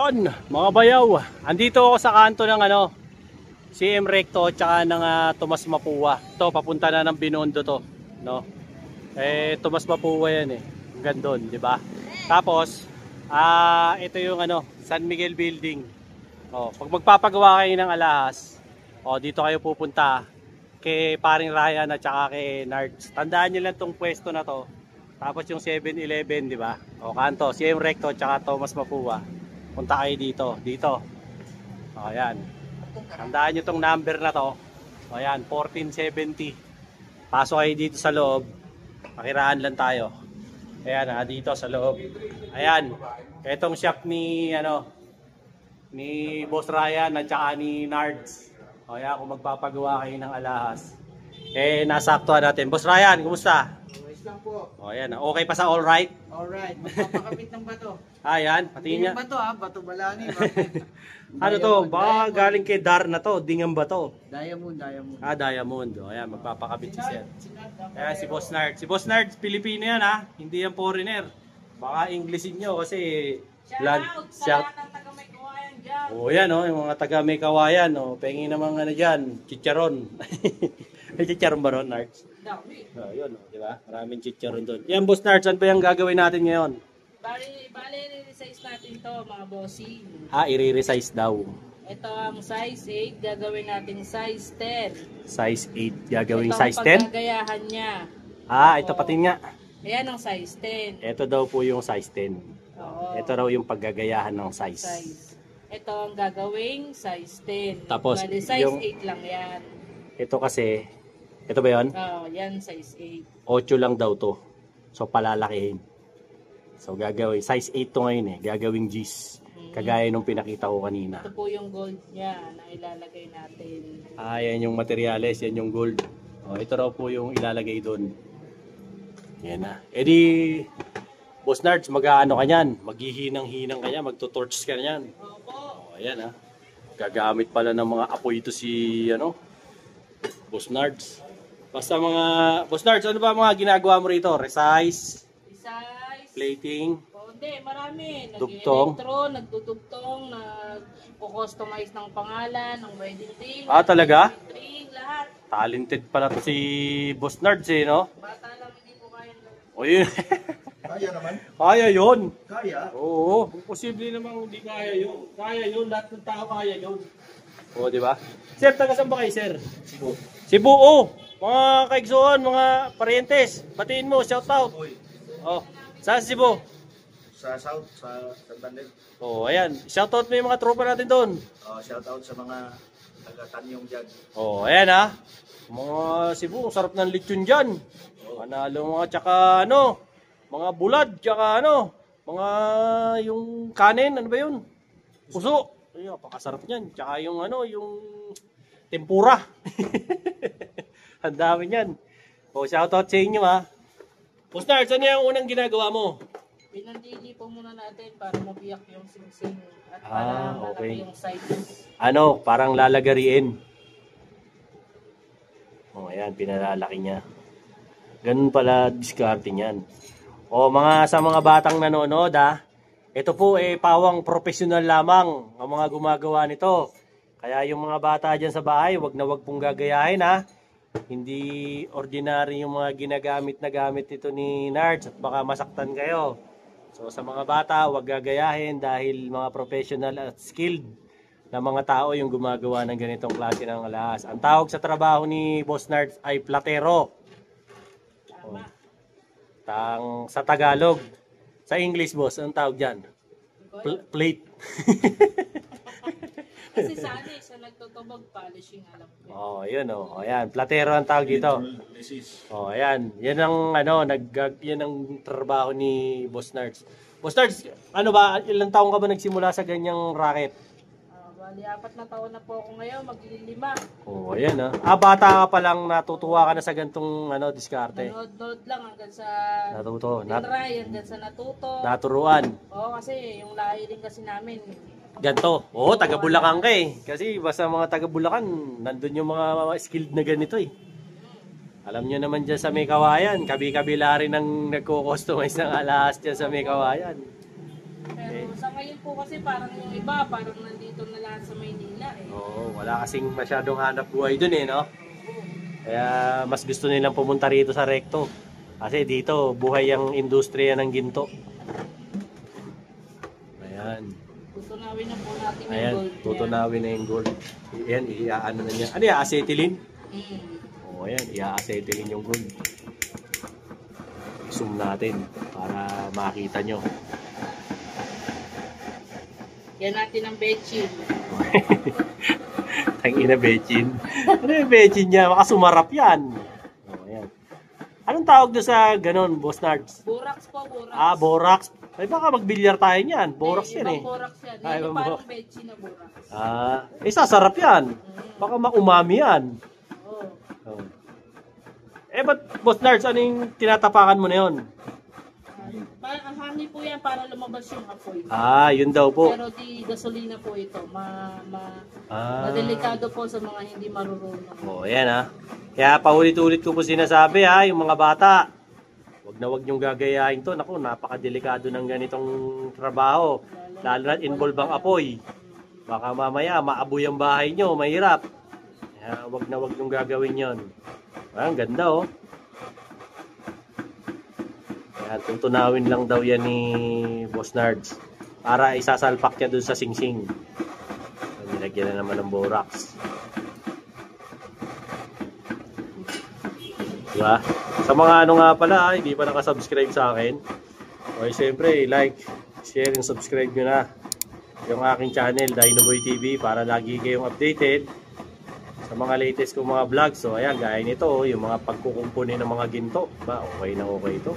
Yon, mga bayaw. Andito ako sa kanto ng CM Recto tsaka ng Tomas Mapua. Ito, papunta na ng Binondo to, no? Tomas Mapua yan eh. Hanggang doon, di ba? Tapos, ito yung San Miguel Building. Oh, pag magpapagawa kayo ng alahas, dito kayo pupunta kay paring Ryan at saka kay Nards. Tandaan niyo lang tong pwesto na to. Tapos yung 7-Eleven, di ba? O, kanto, CM Recto tsaka Tomas Mapua. Punta kayo dito. O, ayan. Tandaan nyo tong number na to. O, ayan, 1470. Pasok kayo dito sa loob. Pakiraan lang tayo. Ayan, dito sa loob. Ayan. Itong shop ni Boss Ryan at saka ni Nards. O, ayan, kung magpapagawa kayo ng alahas. Nasaktuhan natin. Boss Ryan, kumusta? Lang po. O, ayan. Okay pa sa all right? All right. Magpapakabit ng bato. Ayan, pati niya. Bato bato balani. Ano to? Baka galing kay Dar na to. Dingang ba to? Diamond. Diamond. O, ayan, magpapakabit si Sir. Ayan, si Boss Nards. Si Boss Nards, Pilipino yan ha. Hindi yan foreigner. Baka Englishin nyo kasi shout. O, yan o. Yung mga taga may kawayan. O, pengi namang dyan. Chicharon. May chicharon ba ron, Nards? Yun, di ba? Maraming chicharon doon. Yan, Boss Nards, saan ba yung gagawin natin ngayon? Bali, i-resize natin to mga bossing. I-resize daw. Ito ang size 8, gagawin natin size 10. Size 8, gagawin ito size 10? Ito ang paggagayahan niya. Ito patin nga. Ayan ang size 10. Ito daw po yung size 10. Oo. Ito raw yung paggagayahan ng size. Ito ang gagawing size 10. Tapos, bali, size yung 8 lang yan. Ito kasi, ito ba yun? Oo, yan size 8. 8 lang daw to. So, palalakihin. So, gagawin. Size 8 to ngayon eh. Gagawing G's. Kagaya nung pinakita ko kanina. Ito po yung gold niya na ilalagay natin. Yan yung materials. Yan yung gold. Ito raw po yung ilalagay doon. Yan na. Di, Boss Nards, mag-ano ka nyan? Maghihinang-hinang ka nyan. Magtutorch ka nyan. Opo. Ayan ha. Gagamit pala ng mga apoy ito si, Boss Nards. Basta mga, Boss Nards, ano ba mga ginagawa mo rito? Resize? Plating? Hindi, marami. Dugtong? Nag-electro, nagdudugtong, nag-customize ng pangalan, ng wedding ring. Talaga? Ring, lahat. Talented pala to si Boss Nards eh, no? Bata lang, hindi ko kayang gawin. O yun. Kaya naman? Kaya yun. Kaya? Oo. Kung posible namang hindi kaya yun. Kaya yun. Lahat ng tao kaya yun. Oo, di ba? Sir, taga saan ba kayo, sir? Cebu. Cebu, mga kaigsuhan, mga parientes. Batiin mo, shout out. Saan sa Cebu? Sa South, sa Santander. Ayan. Shout out mo yung mga tropa natin doon. Shout out sa mga taga-Tanyong dyan. Ayan ha. Mga Cebu, sarap ng lechon dyan. Manalo mga tsaka mga bulad, tsaka mga yung kanin, ano ba yun? Puso. Ay, napakasarap niyan. Tsaka yung yung tempura. Ang dami niyan. Shoutout sa inyo ha. Boss Nards, ano yung unang ginagawa mo? Pinandili po muna natin para mabiyak yung singsing at para malaki yung sides. Parang lalagariin. Ayan, pinalalaki niya. Ganun pala diskarte niyan. Sa mga batang nanonood ito po pawang profesional lamang ang mga gumagawa nito. Kaya yung mga bata dyan sa bahay, wag pong gagayahin ha. Hindi ordinary yung mga ginagamit na gamit nito ni Nards at baka masaktan kayo. So sa mga bata, wag gagayahin dahil mga professional at skilled na mga tao yung gumagawa ng ganitong klase ng alahas. Ang tawag sa trabaho ni Boss Nards ay platero. Sa Tagalog. Sa English, boss, anong tawag dyan? Plate. Kasi sa nagtutubog, polishing alam ko. Yun ayan, platero ang tawag dito. Ayan, yan ang yan ang trabaho ni Boss Nards. Boss Nards, ilang taong ka ba nagsimula sa ganyang racket? Bali, 4 na taon na po ako ngayon, magiging 5. Ayan bata ka pa lang, natutuwa ka na sa gantong diskarte. Nanood lang hanggang sa try, hanggang sa natuto. Naturuan. Kasi yung lahi din kasi namin. Ganto. Taga Bulacan ka eh. Kasi basta mga taga Bulacan, nandun yung mga skilled na ganito eh. Alam nyo naman dyan sa may kawayan, kabi-kabila rin ang nagko-customize ng alahas dyan sa may kawayan. Pero sa ngayon po kasi parang yung iba, parang nandito na lahat sa Maynila eh. Oo, wala kasing masyadong hanap buhay dun eh, no? Kaya mas gusto nilang pumunta rito sa Recto. Kasi dito, buhay ang industriya ng ginto. Ayan. Tutunawin na po natin yung Ayan, gold. tutunawin na yung gold. Ayan, iaano na niya. Ano yan, acetylene? Mm. Oo, ayan, ia-acetylene yung gold. Zoom natin para makita nyo. Yan natin ang bechin. Tangina bechin. Ano yung bechin niya? Baka sumarap yan. Oh, ayan. Anong tawag doon sa ganon, Boss Nards? Borax po, borax. Ah, borax. Ay baka magbilyar tayo niyan. Borax yan eh. Ibang borax yan. Ay, Yan yung ibang parang borax. bechin na borax. Ah, sasarap yan. Baka maumami yan. Oo. Oh. Eh, ba't Boss Nards, ano yung tinatapakan mo na yun? Parang hangin po yan para lumabas yung apoy. Ah, yun daw po. Pero di gasolina po ito. Ah. Madelikado po sa mga hindi marurunong. Oh, ayan ha. Kaya paulit-ulit ko po sinasabi ha, yung mga bata. Wag na wag niyong gagayahin to. Naku, napakadelikado ng ganitong trabaho. Lalo na involve ang apoy. Baka mamaya maaboy ang bahay nyo, mahirap. Kaya wag na wag niyong gagawin yon. Ang ganda oh. Ayan, tutunawin lang daw yan ni Boss Nards. Para isasalpak niya dun sa singsing. Nilagyan na naman ng borax. Diba? Sa mga ano nga pala, hindi pa nakasubscribe sa akin. O siyempre, like, share, and subscribe nyo na yung aking channel, Dinoboy TV, para lagi kayong updated sa mga latest kong mga vlogs. So ayan, gaya nito, yung mga pagkukumpuni ng mga ginto. Ba, okay na okay ito.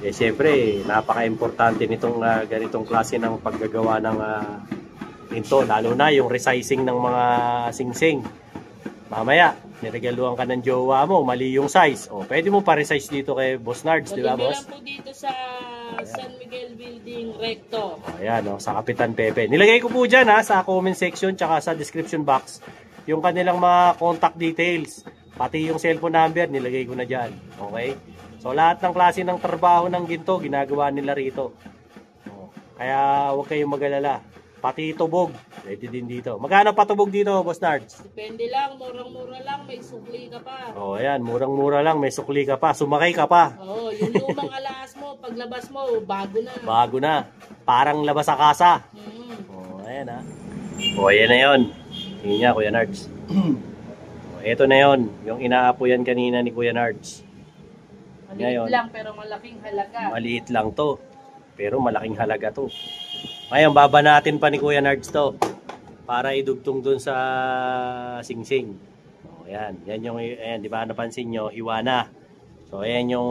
Eh siyempre, napaka-importante nitong ganitong klase ng paggagawa ng ginto, lalo na yung resizing ng mga singsing. Mamaya, niregaluhan ka ng jowa mo, mali yung size. O, pwede mo pa-resize dito kay Boss Nards, di ba, Boss? Lang po dito sa San Miguel Building Recto. O, ayan, o, sa Kapitan Pepe. Nilagay ko po dyan, ha, sa comment section, tsaka sa description box, yung kanilang mga contact details. Pati yung cellphone number, nilagay ko na dyan. Okay? So, lahat ng klase ng trabaho ng ginto, ginagawa nila rito. O, kaya, huwag kayong mag-alala. Pati tubog, pwede din dito. Magkano patubog dito, Boss Nards? Depende lang, murang-mura lang, may sukli ka pa. Oh, ayan, murang-mura lang, may sukli ka pa, sumakay ka pa. Oo, yung lumang alas mo, paglabas mo, bago na. Bago na. Parang labas sa kasa. Oh, ayan ha. Oh, ayan na yun. Tingin niya, Kuya Nards. Oh, eto na yun, yung inaapoyan kanina ni Kuya Nards. Maliit Ngayon, lang, pero malaking halaga. maliit lang to. Pero malaking halaga to. Ngayon, babanatin pa ni Kuya Nards to para idugtong dun sa singsing. O, ayan. Yan yung, ayan, di ba napansin nyo, hiwa na. So, ayan yung,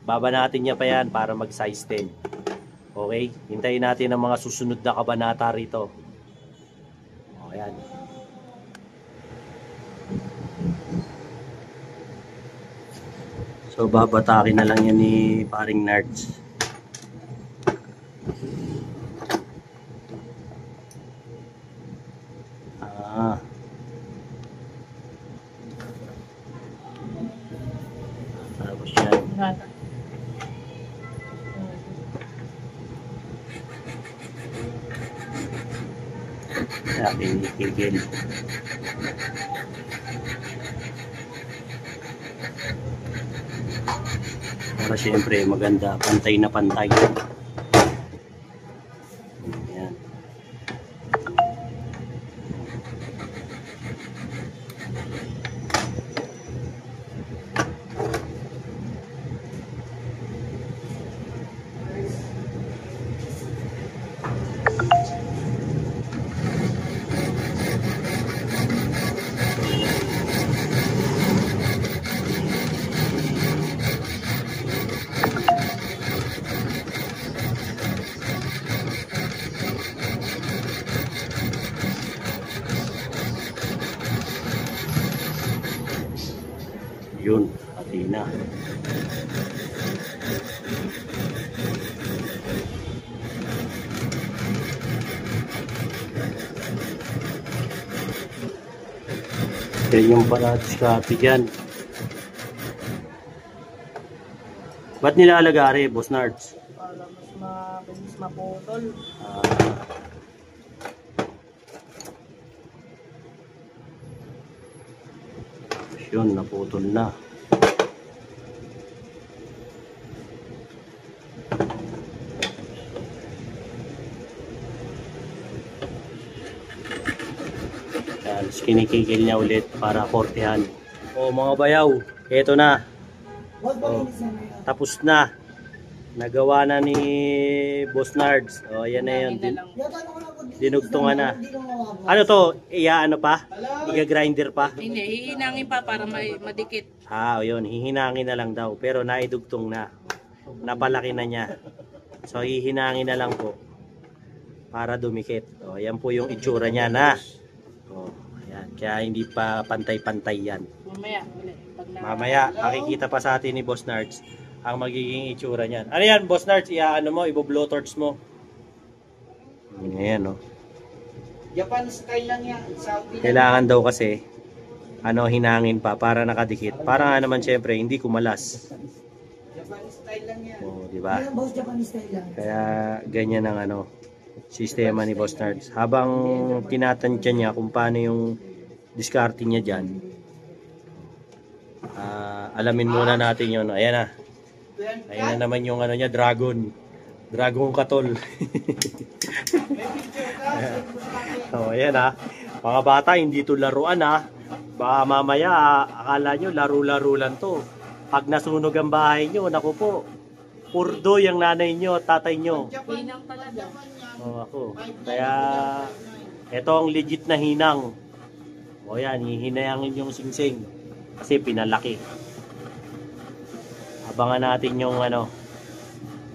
babanatin niya pa yan para mag-size 10. Okay? Hintayin natin ang mga susunod na kabanata rito. O, ayan. So, babatakin na lang yan ni paring Nards. Tapos yan. Aking itigil. Para siyempre maganda, pantay na pantay. Ayan. Yun, pati na. Yan yung diskarte dyan. Ba't nilalagari, Boss Nards? Para mas maputol. Ah, Yun, naputol na. Yan, kinikigil niya ulit para kortehan. O mga bayaw, eto na. O, tapos na. Nagawa na ni Boss Nards. O, yan na yun. Dinugtungan na. Ano to? Ano pa? Iga-grinder pa? Hindi, hihinangin pa para madikit. Ah, yun. Hihinangin na lang daw. Pero naidugtong na. Napalaki na niya. So, hihinangin na lang po. Para dumikit. O, yan po yung itsura niya na. O, ayan. Kaya hindi pa pantay-pantay yan. Mamaya, ulit. Mamaya, makikita pa sa atin ni Boss Nards ang magiging itsura niyan. Ano yan, Boss Nards? Iaano mo? Ibo-blowtorch mo. Ayan, o. Japan style lang yan. Saudi Kailangan daw kasi hinangin pa para nakadikit. Para nga naman syempre hindi kumalas. Japan style lang yan. Oh, di ba? Kaya ganyan ang sistema ni Boss Nards. Habang tinatansya niya kung paano yung discarding niya diyan. Alamin muna natin 'yon. Ayan na. Ayan na naman yung niya, Dragon Katol. Oh, ayan Mga bata, hindi to laruan Baka mamaya akala nyo laro-laro lang to. Pag nasunog ang bahay nyo, naku po. Purdo yung nanay nyo, tatay nyo. Hinang talaga. Oh, ako. Kaya ito ang legit na hinang. O yan, hihinayangin yung singsing. Kasi pinalaki. Abangan natin yung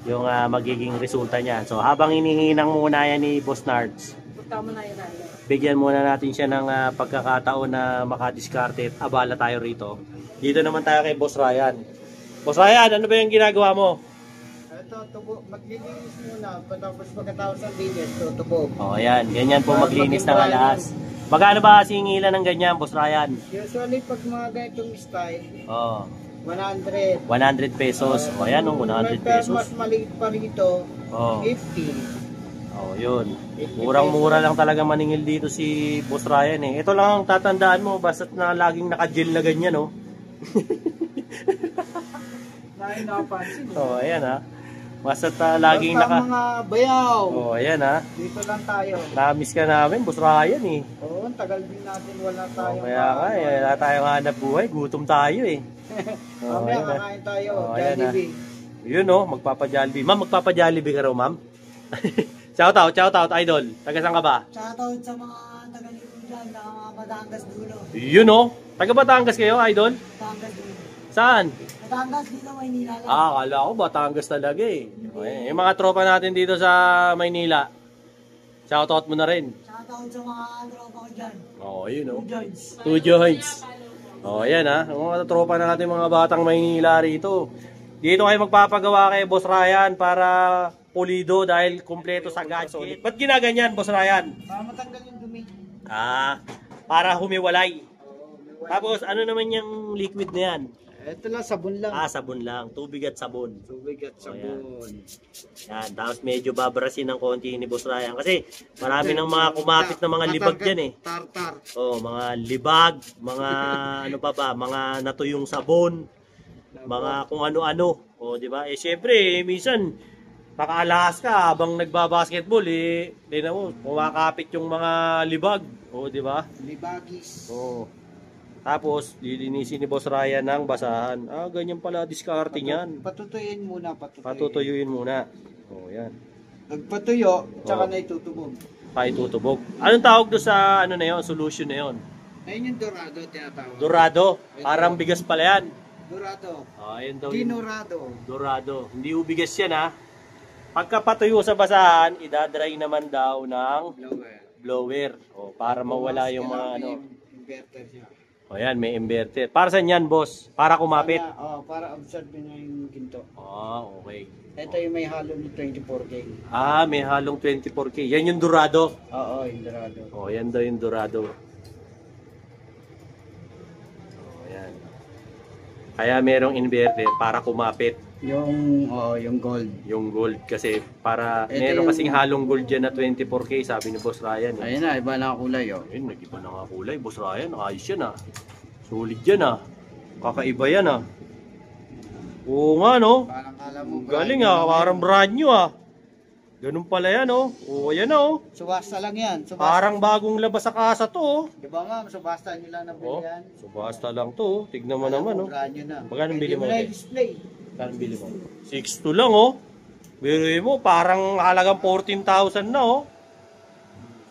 yung magiging resulta niya. So habang inihinang muna yan ni Boss Nards, Punta mo na yun. bigyan muna natin siya ng pagkakataon na makadiskarte at abala tayo rito. Dito naman tayo kay Boss Ryan. Boss Ryan, ano ba yung ginagawa mo? Ito, maglilinis muna. Pagkatapos ng linis, tutubo. O ayan, ganyan po maglinis ng alas. Magkano ba singilan ng ganyan, Boss Ryan? Usually, pag mga ganitong style, Oh, 100. 100 pesos. O ayan, 100 pesos. Mas maliit pa rito, Oh. 50. Oh, yun. Murang-mura lang talaga maningil dito si Boss Ryan eh. Ito lang ang tatandaan mo, basta na laging naka-gel na ganyan, no? Dahil nakapansin. Oh, ayan Basta laging Basta naka... mga bayaw. Oh, ayan Dito lang tayo. Na-miss ka namin, Boss Ryan eh. Oo, ang tagal din natin wala Oh, tayo. kaya nga, wala tayong hanap buhay. Gutom tayo eh. Oh, Mamaya ayan kakain tayo. Oh, ayan Jollibee. Yun magpapa-Jollibee. Ma'am, magpapa-Jollibee ka raw, ma'am? Shout out, idol. Taga saan ka ba? Shoutout sa mga taga-Lito dyan, na mga Batangas dulo. Yun Taga Batangas kayo, idol? Batangas dulo. Saan? Batangas dito, Maynila lang. Akala ko Batangas talaga eh. Okay. Yung mga tropa natin dito sa Maynila, shoutout mo na rin. Shoutout sa mga tropa ko dyan. Oo, yun Two joints. Two joints. Oh, ayan Yung mga tropa natin, mga batang Maynila rito. Dito kayo magpapagawa kay Boss Ryan para pulido dahil kumpleto sa gadget. Ba't ginaganyan, Boss Ryan? Para matanggal yung dumi. Para humiwalay. Tapos, ano naman yung liquid na yan? Ito lang, sabon lang. Sabon lang. Tubig at sabon. Tubig at sabon. Yan. Tapos medyo babarasin ng konti ni Boss Ryan. Kasi marami ng mga kumapit na mga libag dyan eh. Tartar. Mga libag, mga mga natuyong sabon, mga kung ano-ano. Di ba? Syempre, minsan, nakaalahas ka habang nagbabasketball tingnan mo, kumakapit yung mga libag. Di ba? Libagis. Tapos, lilinisin ni Boss Ryan ng basahan. Ganyan pala, diskarte niyan. Patutuyuin muna, Patutuyuin muna. Yan. Nagpatuyo, tsaka na itutubog. Itutubog. Anong tawag doon sa na yun, solution na yun? Ayun yung dorado, tinatawag. Dorado. Parang bigas pala yan. Dorado. Ayun daw. Dinorado. Dorado. Hindi ubigas yan Pagka patuyo sa basahan, idadry naman daw ng blower. Para mawala yung mga Inverter siya. Yan, may inverter. Para saan yan, boss? Para kumapit? Para absorb na yung ginto. Okay. Ito yung may halo ng 24K. May halong 24K. Yan yung Dorado. Oo, yung Dorado. Yan daw yung Dorado. Yan. Kaya merong inverter para kumapit. Yung gold. Yung gold kasi para Ito meron yung- kasing halong gold dyan na 24K sabi ni Boss Ryan. Ayun na, iba na kulay Ayun, nag-iba na nga kulay. Boss Ryan, ayos yan Solid yan ah. Kakaiba yan ah. Oo nga no. Parang alam mo. Galing ah, parang brand new ah. Ganun pala yan oh. Oo yan oh. Subasta lang yan. Subasta. Parang bagong labas sa kasa to oh. Di ba nga, subasta nyo lang nabili Oh, yan. subasta lang to oh. Tignan mo naman oh. Brand new na. Magkano bili mo? Pwede display. Magkano bili mo? 6.2 lang oh. Biruin mo, parang halagang 14,000 na oh.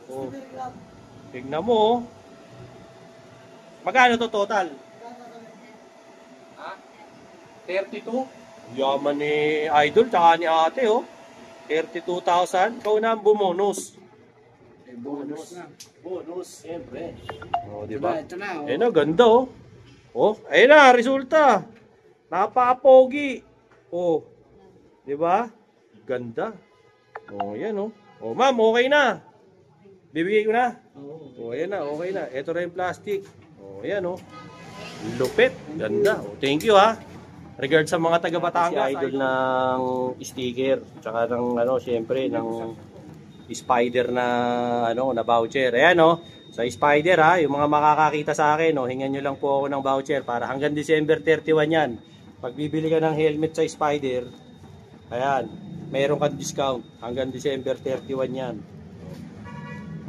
Oh. Tignan mo oh. Magkano to total? 32? Yaman ni Idol tsaka ni ate oh. 32,000. Ikaw na ang bumonus. Bonus na. Bonus, siyempre. Oh, di Diba? ba? Ito na. Oh. Ayun na, ganda oh. Oh, ayun na, resulta. Napaka-pogi. Oh. Di ba? Ganda. Oh, yan oh. Oh, ma'am, okay na. Bibigay ko na. Oh, ayan na, okay na. Ito rin yung plastic. Oh, ayan oh. Lupit. Ganda. Oh, thank you ha. Regard sa mga taga Batangas, si Idol ng sticker, tsaka ng ano, syempre ng Spider na ano, na voucher. Ayan oh. Sa Spider ha, yung mga makakakita sa akin, oh, hingan niyo lang po ako ng voucher para hanggang December 31 yan. Pag bibili ka ng helmet sa Spider, ayan, meron kang discount hanggang December 31 yan.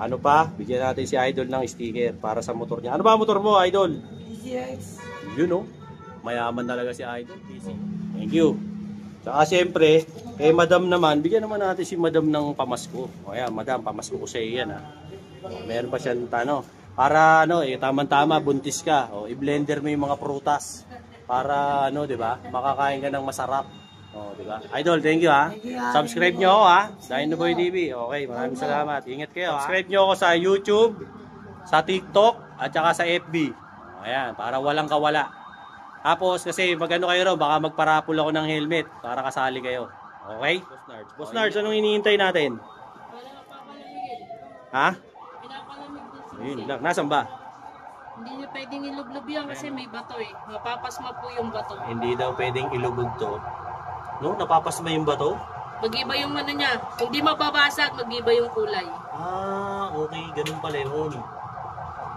Ano pa? Bigyan natin si Idol ng sticker para sa motor niya. Ano ba motor mo, Idol? PCX. Yun oh. Mayaman talaga si Idol. Thank you. Tsaka siyempre, kay Madam naman, bigyan naman natin si Madam ng pamasko. O yan, Madam, pamasko ko sa iyo yan ha. Meron pa siyang tano. Para ano, tama-tama, buntis ka. O, i-blender mo yung mga prutas. Para ano, di ba? Makakain ka ng masarap. O, di ba? Idol, thank you ha. Subscribe nyo ako ha. Dinoboy TV. Okay, maraming salamat. Ingat kayo ha. Subscribe nyo ako sa YouTube, sa TikTok, at saka sa FB. O, ayan, para walang kawala. Tapos kasi magano kayo raw, baka magparapol ako ng helmet para kasali kayo. Okay? Boss Nards. Boss Nards, anong hinihintay natin? Wala na papalamigin. Ha? Pinapalamig din si Ayun lang. Nasaan ba? Hindi nyo pwedeng ilublob yan kasi may bato eh. Mapapasma po yung bato. Hindi daw pwedeng ilubog to. No? Napapasma yung bato? Mag-iba yung ano niya. Kung di mababasag, mag-iba yung kulay. Ah, okay. Ganun pala yun.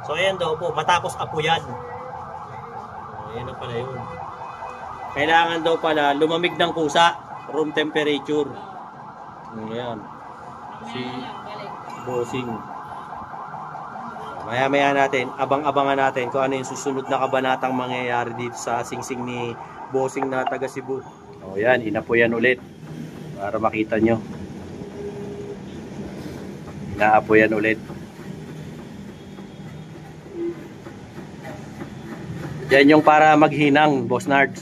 So ayan daw po. Matapos apuyan. Ayan na pala yun. Kailangan daw pala lumamig ng kusa. Room temperature. Ayan. Si Bossing. Maya-maya natin, abang-abangan natin kung ano yung susunod na kabanatang mangyayari dito sa singsing ni Bossing na taga Cebu. O yan, inapuyan ulit. Para makita nyo. Inaapuyan ulit. Yan yung para maghinang, Boss Nards.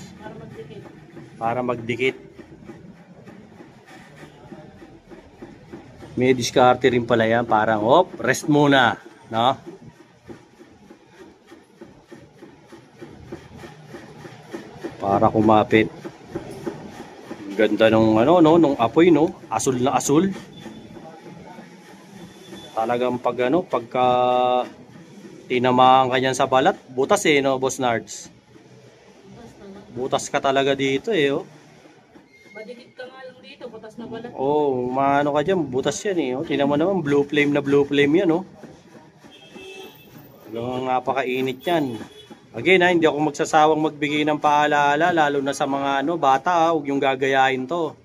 Para magdikit. May diskarte rin pala yan. Parang, rest muna. No? Para kumapit. Ganda nung ano, no, nung apoy, no? Asul na asul. Talagang pag ano, pagka tinamaan ka niyan sa balat, butas eh, no, Boss Nards? Butas ka talaga dito eh, oh. Madikit ka nga lang dito, butas na balat. Oh, maano ka dyan, butas yan eh, oh. Tingnan mo naman, blue flame yan, oh. Talagang napakainit yan. Again, hindi ako magsasawang magbigay ng paalaala, lalo na sa mga ano, bata, huwag yung gagayahin to.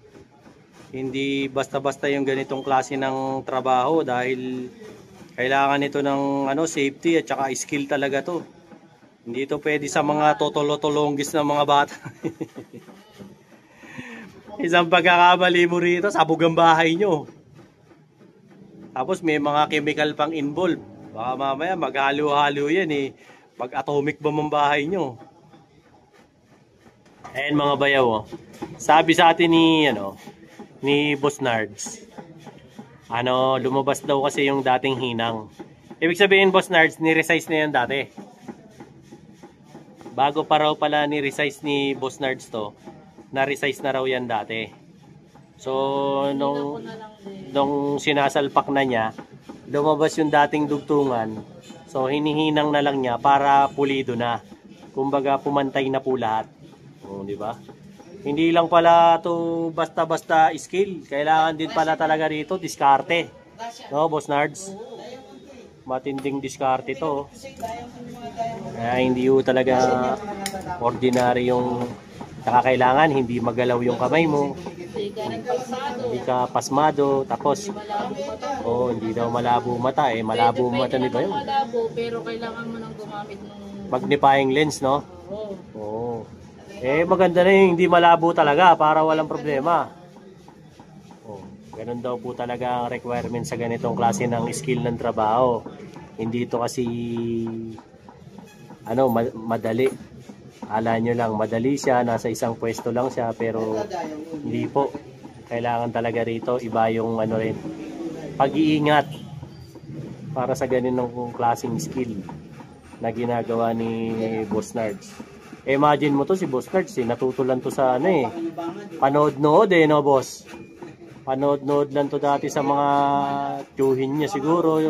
Hindi basta-basta yung ganitong klase ng trabaho dahil kailangan ito ng ano, safety at saka skill talaga to. Hindi ito pwede sa mga totolo-tolonggis na mga bata. Isang pagkakamali mo rito, sabog ang bahay nyo. Tapos may mga chemical pang involved. Baka mamaya maghalo-halo yan eh. Mag-atomic bomb ang bahay nyo. Ayan mga bayaw, oh. Sabi sa atin ni Boss Nards, lumabas daw kasi yung dating hinang. Ibig sabihin, Boss Nards, ni-resize na yan dati. Bago pa raw pala ni-resize ni Boss Nards to, na-resize na raw yan dati. So, nung sinasalpak na niya, lumabas yung dating dugtungan. So, hinihinang na lang niya para pulido na. Kumbaga, pumantay na po lahat. O, di ba? Hindi lang pala to basta-basta skill. Kailangan din pala talaga rito diskarte. No, Boss Nards? Matinding diskarte to. Kaya hindi ho talaga ordinary yung nakakailangan, hindi magalaw yung kamay mo, Hindi ka rin pasado. hindi ka pasmado, tapos Malabo mata. hindi daw malabo mata eh, malabo mata ni ba yun? Malabo, pero kailangan mo nang gumamit ng... Magnifying lens, no? Oo. Oo. Eh maganda na yung hindi malabo talaga para walang problema. Oh, ganun daw po talaga ang requirement sa ganitong klase ng skill ng trabaho. Hindi ito kasi madali. Ala nyo lang, madali siya, nasa isang pwesto lang siya, pero hindi po. Kailangan talaga rito iba yung pag-iingat para sa ganitong klaseng skill na ginagawa ni Boss Nards. Imagine mo to si Boss Nards, natutulan to sa panood-nood no boss? Panood-nood lang to dati sa mga tiyuhin niya siguro,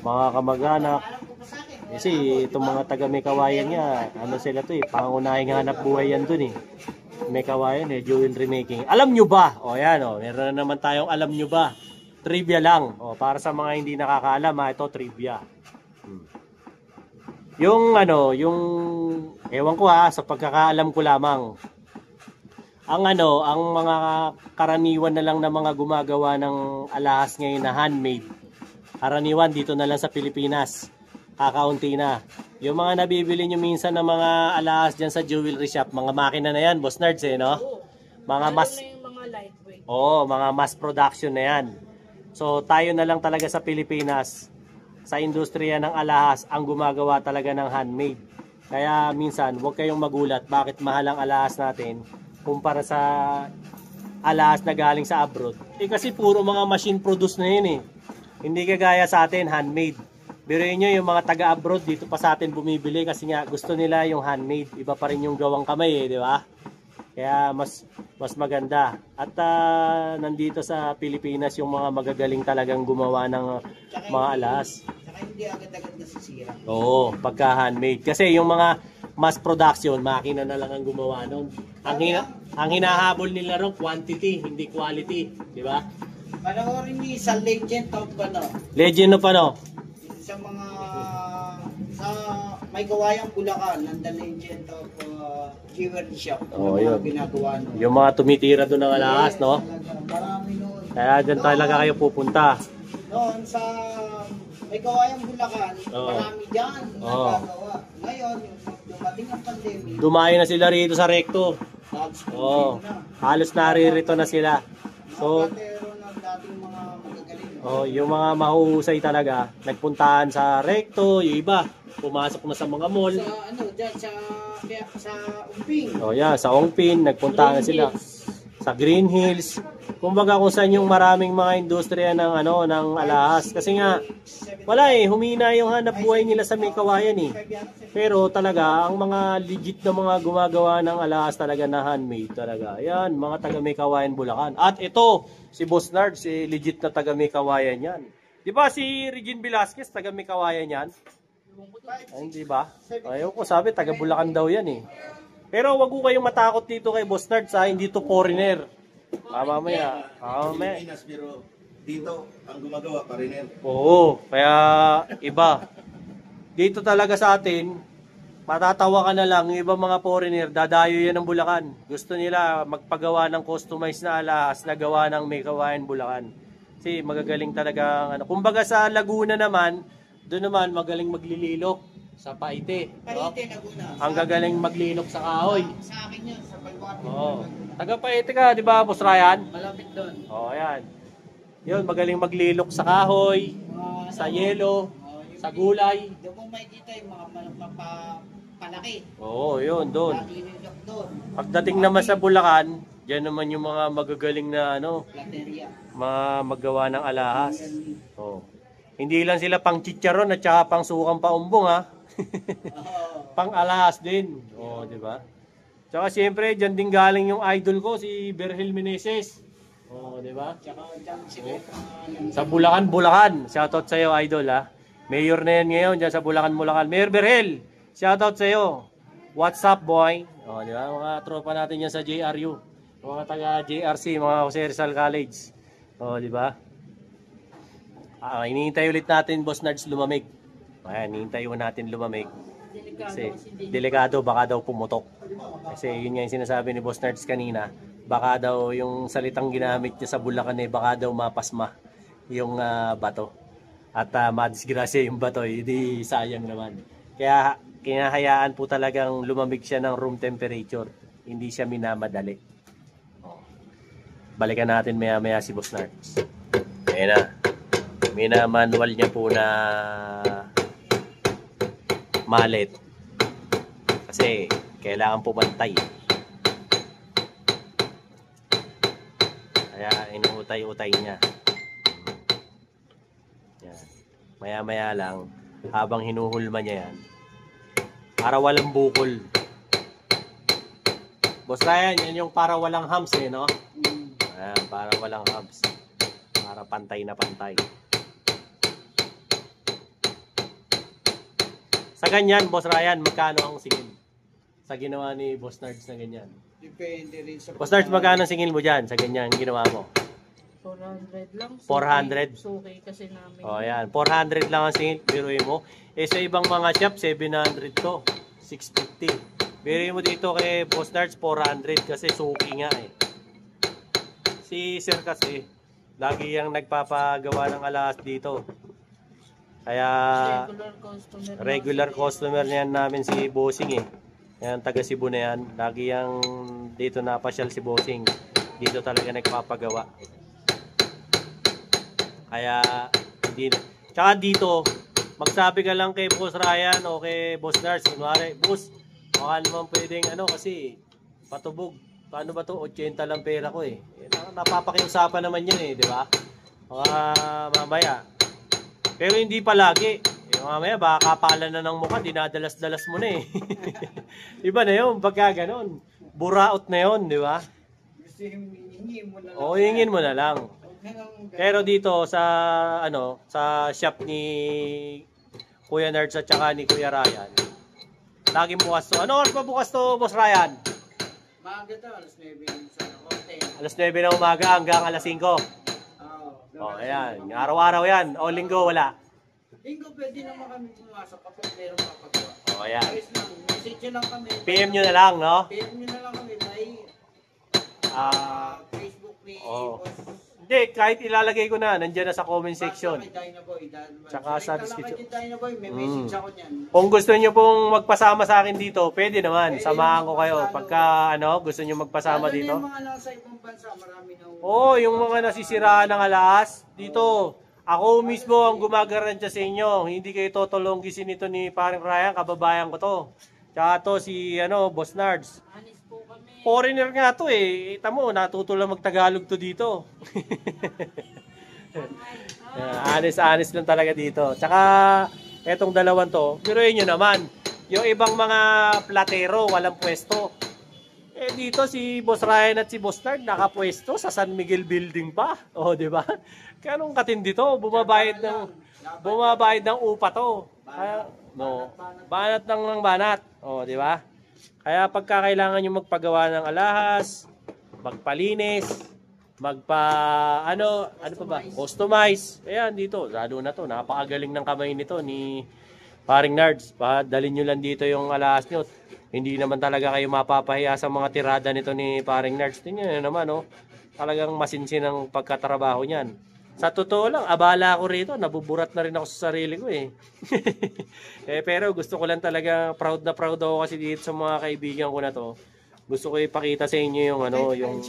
mga kamag-anak. Kasi itong mga taga Mekawayan niya, sila to pangunahing hanap buhay yan dun Mekawayan jewelry making. Alam nyo ba? Yan meron na naman tayong alam nyo ba? Trivia lang. Para sa mga hindi nakakaalam ito trivia. Yung ewan ko sa pagkakaalam ko lamang. Ang mga karaniwan na lang na mga gumagawa ng alahas ngayon na handmade. Karaniwan dito na lang sa Pilipinas. Kakaunti na. Yung mga nabibili nyo minsan ng mga alahas dyan sa jewelry shop, mga makina na yan, Boss Nards no? Mga mga lightweight. mga mass production na yan. So tayo na lang talaga sa Pilipinas, sa industriya ng alahas, ang gumagawa talaga ng handmade. Kaya minsan, huwag kayong magulat bakit mahal ang alahas natin kumpara sa alahas na galing sa abroad. Kasi puro mga machine produce na yun Hindi kagaya sa atin, handmade. Biruin nyo yung mga taga-abroad dito pa sa atin bumibili kasi nga gusto nila yung handmade. Iba pa rin yung gawang kamay di ba? Kaya mas maganda. At nandito sa Pilipinas yung mga magagaling talagang gumawa ng mga alahas. Saka hindi agad-agad nasisira. Oo, pagka handmade. Kasi yung mga mass production, makina na lang ang gumawa nun. Ang hinahabol nila ron, quantity, hindi quality. Di ba? Panoorin niyo sa Legend of Legend of sa mga sa may gawayang Bulacan ng The Legend of Jewelry Shop. Yun. Ginagawa Yung mga tumitira doon ng alahas, no? Marami noon. Kaya dyan talaga kayo pupunta. Noon sa may gawayang Bulacan, marami dyan nagagawa. Ngayon, dumating ang pandemic. Dumayo na sila rito sa Recto. Na. Halos naririto na sila. So, Pero ng dating mga magagaling. yung mga mahuhusay talaga, nagpuntahan sa Recto, yung iba, pumasok na sa mga mall. Sa dyan sa Umping. Sa Ongpin, nagpuntahan na sila. Sa Green Hills. Kumbaga kung saan yung maraming mga industriya ng ng alahas. Kasi nga, wala humina yung hanap buhay nila sa Mekawayan Pero talaga, ang mga legit na mga gumagawa ng alahas talaga na handmade talaga. Yan, mga taga Mekawayan Bulacan. At ito, si Boss Nards, legit na taga Mekawayan yan. Di ba si Regine Velasquez, taga Mekawayan yan? Hindi ba? Ayaw ko, sabi, taga Bulacan daw yan Pero wag ko kayong matakot dito kay Boss Nards hindi to foreigner. Mamaya. Pero dito, ang gumagawa, pariner. Oo, kaya iba. Dito talaga sa atin, matatawa ka na lang, yung ibang mga foreigner, dadayo yan ng Bulacan. Gusto nila magpagawa ng customized na alahas na gawa ng Mekawayan Bulacan. Kasi magagaling talaga. Kumbaga sa Laguna naman, doon naman magaling maglililok sa Paite. Paite, Laguna. Ang gagaling maglilok sa kahoy. Sa akin yun, sa Palguatin. Taga Paite ka, di ba, Boss Ryan? Malapit doon. Ayan. Yun, magaling maglilok sa kahoy, sa yelo, sa gulay. Doon mo makikita yung mga palaki. Yun, doon. Nalililok doon. Pagdating naman sa Bulacan, diyan naman yung mga magagaling na Plateria. mga maggawa ng alahas. Hindi lang sila pang chicharon at saka pang sukang paumbong pang alahas din. Di ba? Tsaka siyempre, diyan din galing yung idol ko, si Berhel Meneses. Di ba? Sa Bulacan, Bulacan. Shoutout sa iyo, idol Mayor na yan ngayon diyan sa Bulacan, Bulacan. Mayor Berhel, shoutout sa iyo. What's up, boy? Di ba? Mga tropa natin yan sa JRU. Mga taga JRC, mga Jose Rizal College. Di ba? Hinihintay ulit natin, Boss Nards, lumamig. Ayan, hinihintay natin lumamig. Delikado Kasi kasi hindi. delikado, baka daw pumutok. Kasi yun nga yung sinasabi ni Boss Nards kanina, baka daw yung salitang ginamit niya sa Bulacan baka daw mapasma yung bato. At madisgrasya yung bato, hindi sayang naman. Kaya kinahayaan po talagang lumamig siya ng room temperature. Hindi siya minamadali. Balikan natin maya-maya si Boss Nards. Ayan na. Minamanual niya po na malit. Kasi kailangan pumantay. Kaya inuutay-utay niya. Yan. Maya-maya lang, habang hinuhulma niya yan, para walang bukol. Boss Ryan, yan yung para walang humps no? Ayan, para walang humps. Para pantay na pantay. Sa ganyan, Boss Ryan, magkano ang singil? Sa ginawa ni Boss Nards na ganyan. Depende rin sa... Boss Nards, magkano ang singil mo dyan sa ganyan ginawa mo? 400 lang. 400? Suki kasi namin. O yan, 400 lang ang singil, biruin mo. Sa ibang mga shop, 700 to. 650. Biruin mo dito kay Boss Nards, 400 kasi suki nga Si Sir kasi, lagi yung nagpapagawa ng alas dito. Kaya regular customer niyan namin si Bossing Yan, taga Cebu na yan. Lagi yung dito napasyal si Bossing. Dito talaga nagpapagawa. Kaya hindi na. Tsaka dito, magsabi ka lang kay Boss Ryan o kay Boss Nars. Kunwari, Boss, baka naman pwedeng kasi patubog. Paano ba to? 80 lang pera ko Napapakiusapan naman yan di ba? Mamaya. Pero hindi palagi. Mamaya baka kapalan na ng mukha, dinadalas-dalas mo na Iba na yun, pagka ganon. Buraot na yun, di ba? O, hingin mo na lang. Pero dito sa sa shop ni Kuya Nerds at saka ni Kuya Ryan, laging bukas to. Ano oras pa bukas to, Boss Ryan? Maaga to, alas 9 sa konti. Alas 9 ng umaga hanggang alas 5. Ayan. Araw-araw yan. O linggo, wala. Linggo, pwede naman kami pumasok kapag meron papagawa. Ayan. Ayos lang, message nyo lang kami. PM nyo na lang, no? PM nyo na lang kami. May Facebook ni Boss. Hindi, kahit ilalagay ko na, nandiyan na sa comment section. Tsaka sa description. May message ako niyan. Kung gusto niyo pong magpasama sa akin dito, pwede naman. Samahan ko kayo. Pagka gusto niyo magpasama dito. Yung mga nasa ibang bansa, marami na. Yung mga nasisiraan ng alas, dito, ako mismo ang gumagarantiya sa inyo. Hindi kayo totolonggisin ito ni Paring Ryan, kababayan ko to. Tsaka to si Boss Nards. Foreigner nga to Tamo, natuto lang mag-Tagalog to dito. Honest lang talaga dito. Tsaka, etong dalawan to, biruin nyo naman, yung ibang mga platero, walang pwesto. Dito si Boss Ryan at si Boss Nard, nakapwesto sa San Miguel Building pa. Di ba? Kaya nung katindi to, bumabayad ng upa to. Banat ng banat. Di ba? Kaya pagka kailangan nyo magpagawa ng alahas, magpalinis, customize. Ayan dito, lalo na to, napakagaling ng kamay nito ni Paring Nards. Dalhin nyo lang dito yung alahas nyo. Hindi naman talaga kayo mapapahiya sa mga tirada nito ni Paring Nards. Tingnan naman, talagang masinsin ang pagkatrabaho niyan. Sa totoo lang, abala ako rito. Nabuburat na rin ako sa sarili ko pero gusto ko lang talaga, proud na proud ako kasi dito sa mga kaibigan ko na to. Gusto ko ipakita sa inyo yung yung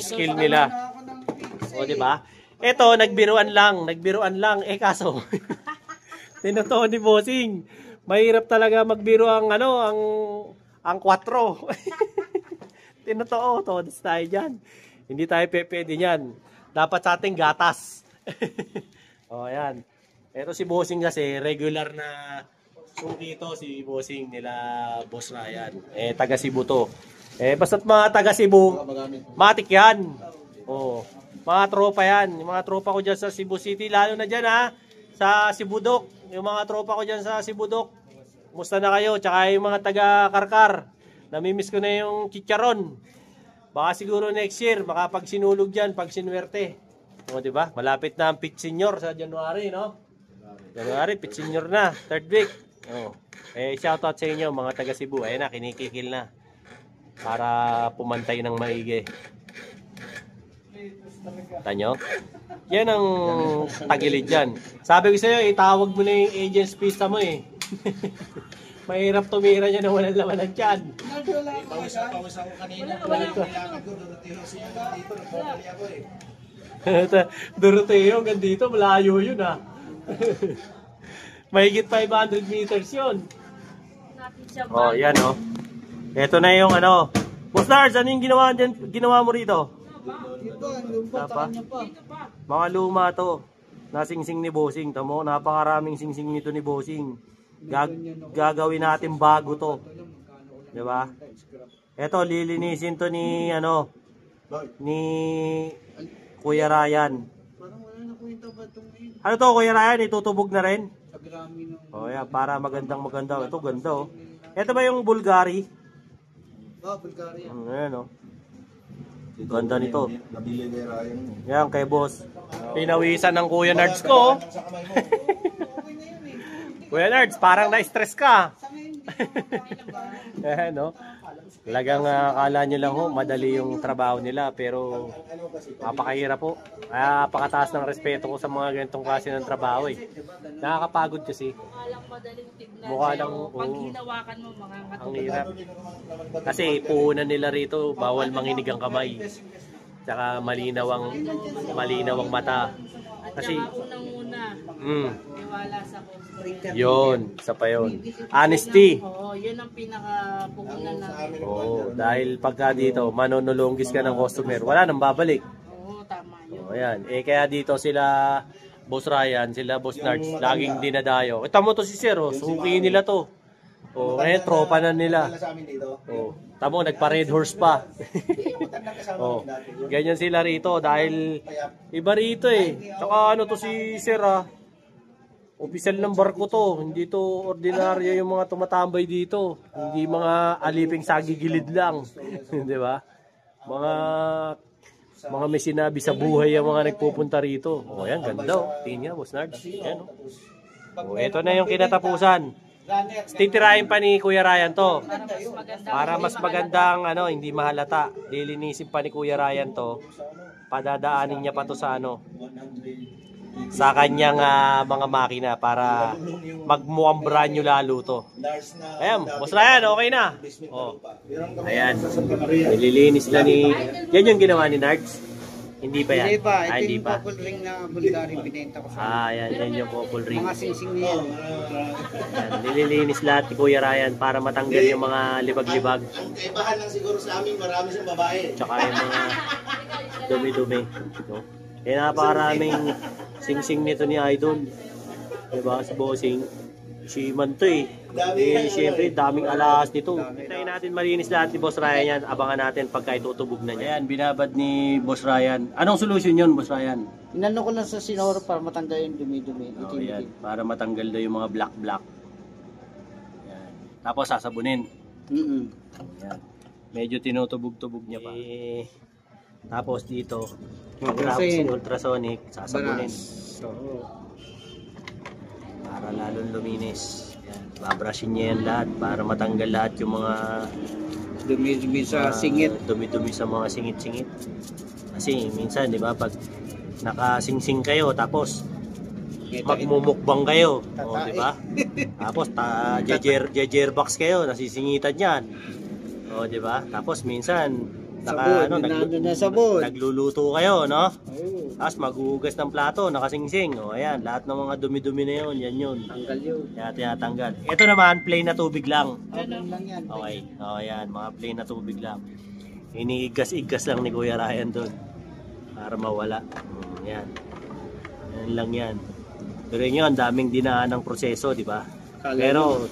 skill nila. Di ba? Ito, nagbiruan lang. Kaso, tinutuon ni Bossing. Mahirap talaga magbiro ang 4. Tinutuo, todos tayo dyan. Hindi tayo pwede niyan. Dapat sa ating gatas. Ayan. Pero si Bossing kasi, regular na suki ito, si Bossing nila Boss Ryan. Taga Cebu to. Basta't mga taga Cebu, matik yan. Mga tropa yan. Yung mga tropa ko dyan sa Cebu City, lalo na dyan sa Cebudok. Yung mga tropa ko dyan sa Cebudok. Kumusta na kayo? Tsaka yung mga taga Karkar. Namimiss ko na yung chicharon. Baka siguro next year, makapagsinulog dyan pag sinuwerte. Diba? Malapit na ang Pit Senior sa January, no? January, Pit Senior na. 3rd week. Oh. Shoutout sa inyo mga taga Cebu. Ayun na, kinikikil na. Para pumantay ng maigi. Tanyo? Yan ang tagilid dyan. Sabi ko sa'yo, itawag mo na yung agent's pista mo eh. Mahirap tumira niya na walang laman ng tiyan. Pawis ako kanina. Kailangan ko, Doroteo siya dito. Nagpapali ako Doroteo, hanggang dito, malayo yun ah. Mahigit 500 meters yun. Oh, yan oh. Ito na yung ano. Boss Lars, ano yung ginawa mo rito? Tapa? Mga luma to. Nasingsing ni Bossing. Tamo, napakaraming singsing nito ni Bossing. Gagawin natin bago to. Diba? Ito, lilinisin to ni ano, ni Kuya Ryan. Ano to, Kuya Ryan? Itutubog na rin? Oh, yeah, para magandang. Ito, ganda oh. Ito ba yung Bulgari? Bulgari. Ayan oh. Ganda nito. Nabili kay Ryan. Yan, kay boss. Pinawisan ng Kuya Nards ko. Kuya Nards, parang na-stress ka. Ayan no. Talagang akala nyo lang ho, madali yung trabaho nila. Pero mapakahirap po. Napakataas ng respeto ko sa mga ganitong klase ng trabaho eh. Nakakapagod kasi. Mukha lang madaling tignan. Mukha Pero lang, pag oo. hinawakan mo, mga Ang hirap. Kasi puhunan nila rito, bawal manginig ang kamay. Tsaka malinaw ang mata. At Kasi, saka unang-una, tiwala sa customer. yun, sa pa yun. Honesty. Oo, yun ang pinaka-puhunan namin. Oo, dahil pagka dito, manonulunggis ka ng customer, wala nang babalik. Oo, tama yun. O, ayan. Kaya dito sila, Boss Ryan, sila Boss Nards, laging dinadayo. Ito mo to si Sir, oh, suki nila to. O, ngayon, tropa na nila. Sa amin dito. O, tamo, nagpa-red horse pa. O, ganyan sila rito dahil iba rito eh. Tsaka ano to si Sir ah. Opisyal ng barko to, hindi to ordinaryo yung mga tumatambay dito. Hindi mga aliping sagigilid lang. Di ba? Mga may sinabi sa buhay ang mga nagpupunta rito. O yan, ganda oh. Tingnan niya, Boss Nards. Yan oh. O, ito na yung kinatapusan. Titirahin pa ni Kuya Ryan to. Para mas magandang ano, hindi mahalata. Lilinisin pa ni Kuya Ryan to. Padadaanin niya pa to sa ano, sa kanyang mga makina para magmukhang brand new lalo to. Ayan, Boss Ryan, okay na. Oh. Ayan, nililinis na ni... Yan yung ginawa ni Nards? Hindi pa yan? Hindi pa. Ito Hindi yung pa. couple ring na Bulgari binenta ko sa Yan yung couple ring. mga singsing niya. Ayan, nililinis lahat ni Kuya Ryan para matanggal yung mga libag-libag. Ang kaibahan lang siguro sa amin, marami siyang babae. Tsaka yung mga dumi-dumi. No? Kaya napakaraming sing-sing nito ni Idol. Diba? Si Bossing. Si Manto eh. Siyempre, daming alahas nito. Hintayin natin malinis lahat ni Boss Ryan yan. Abangan natin pagka itutubog na niya. Ayan, binabad ni Boss Ryan. Anong solution yun, Boss Ryan? Inano ko lang sa sinoro para matanggal yung dumi-dumi. Oh, yan. Para matanggal daw yung mga black-black. Yan. Tapos sasabunin. Yan. Medyo tinutubog-tubog niya pa. Tapos dito, ultrasonic, sasabunin. Para lalong luminis. Yan. Babrushin niya yan lahat para matanggal lahat yung mga Dumi-dumi sa singit. Dumi-dumi sa mga singit-singit. Kasi minsan, di ba, pag nakasingsing kayo, tapos magmumukbang kayo. O, di ba? Tapos, jejerbox kayo, nasisingitan yan. O, di ba? Tapos, minsan, nagluluto kayo, no? Tapos maghuhugas ng plato, nakasingsing. O ayan, lahat ng mga dumi-dumi na yun, yan yun. Tanggal yun. Kaya tinatanggal. Ito naman, plain na tubig lang. Lang yan. Okay, o ayan, mga plain na tubig lang. Iniigas-igas lang ni Kuya Ryan doon. Para mawala. Yan. Yan lang yan. Pero yun, daming dinaan ng proseso, di ba? Pero,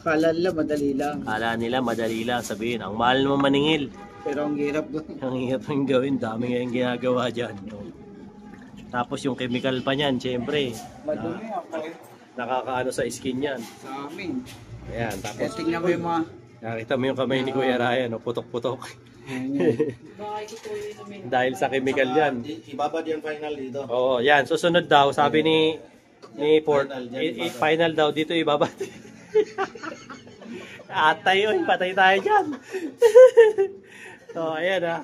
Kala nila madali lang. Kala nila madali lang sabihin. Ang mahal naman maningil. Pero ang hirap doon. Ang hirap ng gawin. Dami nga yung ginagawa dyan. Tapos yung chemical pa niyan, syempre. Madumi ako. Nakakaano sa skin yan. Sa amin. Ayan, tapos Tingnan mo yung mga... nakita mo yung kamay ni Kuya Ryan, putok-putok. Baka ito po yung inumin. Dahil sa chemical yan. Ibabad yung final dito. Oo, yan. Susunod daw, sabi ni Ni Port. Final daw. Dito ibabati. Atay, oy. Patay tayo dyan. So, ayan ha.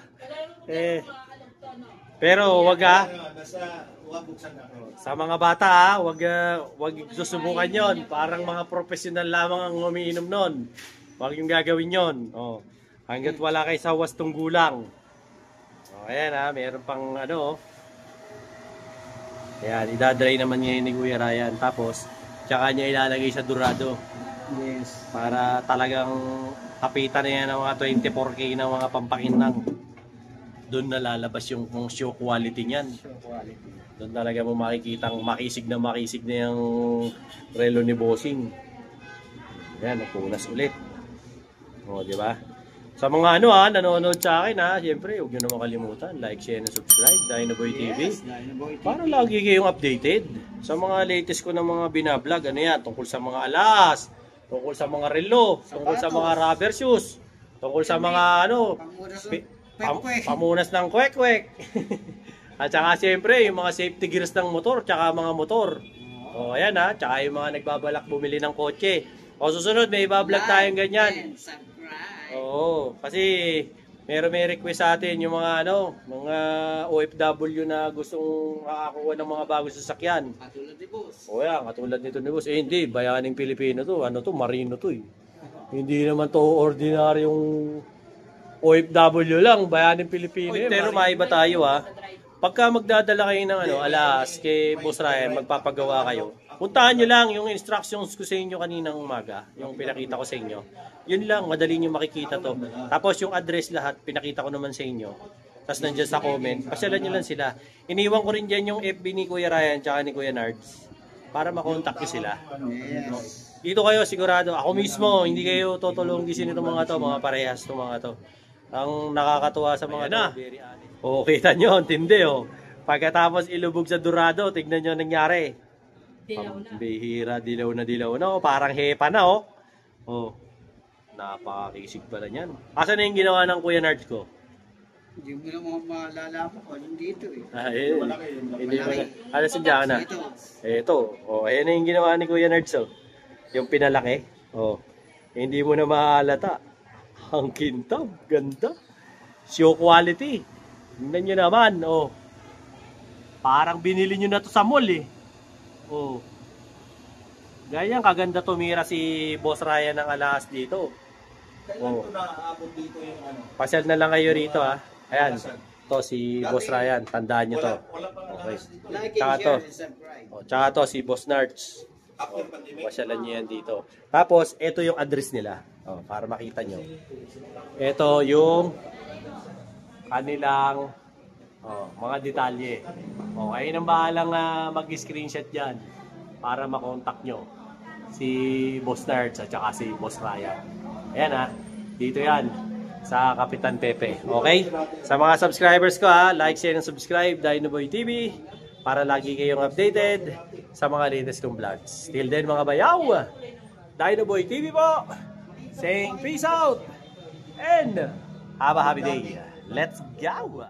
Pero wag ha. Sa mga bata ha, wag susubukan yon. Parang mga profesional lamang ang umiinom nun. Wag yung gagawin yon. Oh. Hanggat wala kay sa wastong gulang. Oh, ayan ha, meron pang ano. Ayan, idadry naman niya ni Kuya Ryan. Tapos, tsaka niya ilalagay sa Dorado. Yes. Para talagang kapitan na yan ng mga 24K na mga pampakinang. Doon na lalabas yung show quality niyan. Show quality. Doon talaga mo makikitang makisig na yung relo ni Bossing. Ayan, napunas ulit. O, di ba? Sa mga nanonood sa akin siyempre, huwag nyo naman kalimutan. Like, share, and subscribe. Dinoboy TV. Dinoboy TV. Para lagi kayong updated. Sa mga latest ko ng mga binablog, tungkol sa mga alas, tungkol sa mga relo, tungkol sa mga rubber shoes, tungkol sa mga pamunas ng kwek-kwek. At saka siyempre, yung mga safety gears ng motor, tsaka mga motor. O, ayan tsaka yung mga nagbabalak bumili ng kotse. O, susunod, may ibablog tayong ganyan. Oo, kasi may request sa atin yung mga mga OFW na gustong makakuha ng mga bagong sasakyan. Katulad ni Boss. O yan, katulad nito ni Boss. Hindi, bayaning Pilipino to. Marino to eh. Hindi naman to ordinaryong OFW lang, bayaning Pilipino. Pero maiba tayo Pagka magdadala kayo ng alas kay Boss Ryan, magpapagawa kayo. Puntahan nyo lang yung instructions ko sa inyo kaninang umaga, yung pinakita ko sa inyo. Yun lang, madali nyo makikita to. Tapos yung address lahat, pinakita ko naman sa inyo. Tapos nandiyan sa comment, pasyalan nyo lang sila. Iniwan ko rin dyan yung FB ni Kuya Ryan tsaka ni Kuya Nards para makontak nyo sila. Yes. Dito kayo sigurado, ako mismo, hindi kayo tutulungisin itong mga to, mga parehas itong mga to. Ang nakakatuwa sa mga O, kita nyo, tindi Pagkatapos ilubog sa Dorado, tignan nyo nangyari. Dilaw na. Bihira, dilaw na. Parang hepa na napakakisig pala niyan. Asan na yung ginawa ng Kuya Nards ko? Hindi mo naman malalaman ko yung dito eh. Hindi mo na. Ano sadya na? Ito. Ayan na yung ginawa ni Kuya Nards Yung pinalaki. Hindi mo na mahalata. Ang kintab, ganda. Show quality. Tingnan nyo naman, Parang binili nyo na to sa mall Ganyan kaganda tumira si Boss Ryan ng alas dito. Kailan ito naaabot dito yung Pasyal na lang kayo rito Ayan. To si Boss Ryan, tandaan nyo to. Okay. Like, Tsaka to. share, and subscribe. Tsaka to si Boss Nards. Pasyalan nyo yan dito. Tapos, ito yung address nila. Para makita nyo. Ito yung kanilang mga detalye. Kayo nang bahalang mag-screenshot dyan para makontak nyo si Boss Nards at saka si Boss Ryan. Ayan dito yan sa Kapitan Pepe. Okay? Sa mga subscribers ko like, share, and subscribe Dinoboy TV para lagi kayong updated sa mga latest kong vlogs. Till then mga bayaw, Dinoboy TV po, saying peace out and have a happy day. Let's go!